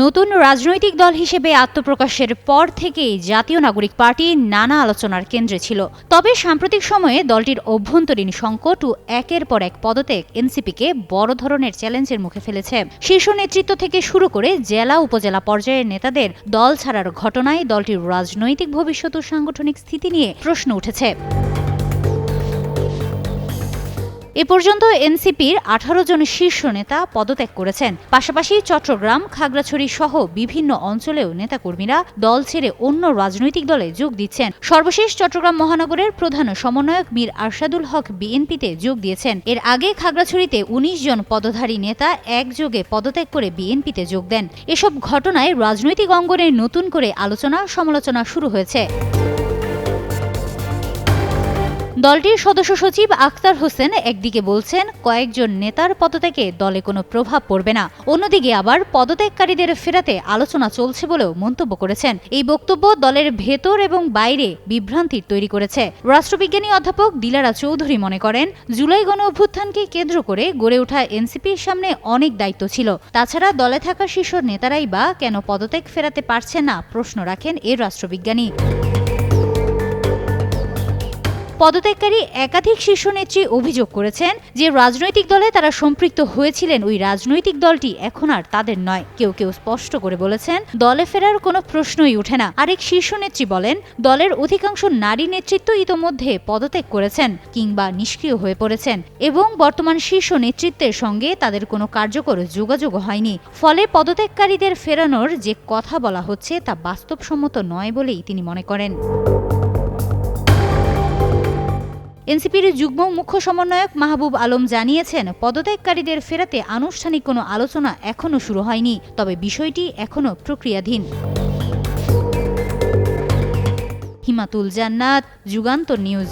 নতুন রাজনৈতিক দল হিসেবে আত্মপ্রকাশের পর থেকেই জাতীয় নাগরিক পার্টি নানা আলোচনার কেন্দ্রে ছিল। তবে সাম্প্রতিক সময়ে দলটির অভ্যন্তরীণ সংকট ও একের পর এক পদত্যাগ এনসিপিকে বড় ধরনের চ্যালেঞ্জের মুখে ফেলেছে। শীর্ষ নেতৃত্ব থেকে শুরু করে জেলা উপজেলা পর্যায়ের নেতাদের দল ছাড়ার ঘটনায় দলটির রাজনৈতিক ভবিষ্যৎ ও সাংগঠনিক স্থিতি নিয়ে প্রশ্ন উঠেছে। এ পর্যন্ত এনসিপির 18 জন শীর্ষ নেতা পদত্যাগ করেছেন। পাশাপাশি চট্টগ্রাম, খাগড়াছড়ি সহ বিভিন্ন অঞ্চলেও নেতাকর্মীরা দল ছেড়ে অন্য রাজনৈতিক দলে যোগ দিচ্ছেন। সর্বশেষ চট্টগ্রাম মহানগরের প্রধান সমন্বয়ক মীর আরশাদুল হক বিএনপিতে যোগ দিয়েছেন। এর আগে খাগড়াছড়িতে 19 জন পদধারী নেতা একযোগে পদত্যাগ করে বিএনপিতে যোগ দেন। এসব ঘটনায় রাজনৈতিক অঙ্গনে নতুন করে আলোচনা সমালোচনা শুরু হয়েছে। দলটির সদস্য সচিব আখতার হোসেন একদিকে বলছেন কয়েকজন নেতার পদত্যাগে দলে কোনো প্রভাব পড়বে না, অন্যদিকে আবার পদত্যাগকারীদের ফেরাতে আলোচনা চলছে বলেও মন্তব্য করেছেন। এই বক্তব্য দলের ভেতর এবং বাইরে বিভ্রান্তির তৈরি করেছে। রাষ্ট্রবিজ্ঞানী অধ্যাপক দিলারা চৌধুরী মনে করেন, জুলাই গণ অভ্যুত্থানকে কেন্দ্র করে গড়ে ওঠা এনসিপির সামনে অনেক দায়িত্ব ছিল। তাছাড়া দলে থাকা শীর্ষ নেতারাই বা কেন পদত্যাগ ফেরাতে পারছে না প্রশ্ন রাখেন এই রাষ্ট্রবিজ্ঞানী। পদত্যাগকারী একাধিক শীর্ষ নেত্রী অভিযোগ করেছেন যে রাজনৈতিক দলে তারা সম্পৃক্ত হয়েছিলেন ওই রাজনৈতিক দলটি এখন আর তাদের নয়। কেউ কেউ স্পষ্ট করে বলেছেন দলে ফেরার কোনো প্রশ্নই ওঠে না। আরেক শীর্ষ নেত্রী বলেন দলের অধিকাংশ নারী নেতৃত্ব ইতোমধ্যে পদত্যাগ করেছেন কিংবা নিষ্ক্রিয় হয়ে পড়েছেন এবং বর্তমান শীর্ষ নেতৃত্বের সঙ্গে তাদের কোনো কার্যকর যোগাযোগ হয়নি। ফলে পদত্যাগকারীদের ফেরানোর যে কথা বলা হচ্ছে তা বাস্তবসম্মত নয় বলেই তিনি মনে করেন। এনসিপির যুগ্ম মুখ্য সমন্বয়ক মাহবুব আলম জানিয়েছেন পদত্যাগকারীদের ফেরাতে আনুষ্ঠানিক কোনো আলোচনা এখনও শুরু হয়নি, তবে বিষয়টি এখনও প্রক্রিয়াধীন। হিমাতুল জান্নাত, যুগান্তর নিউজ।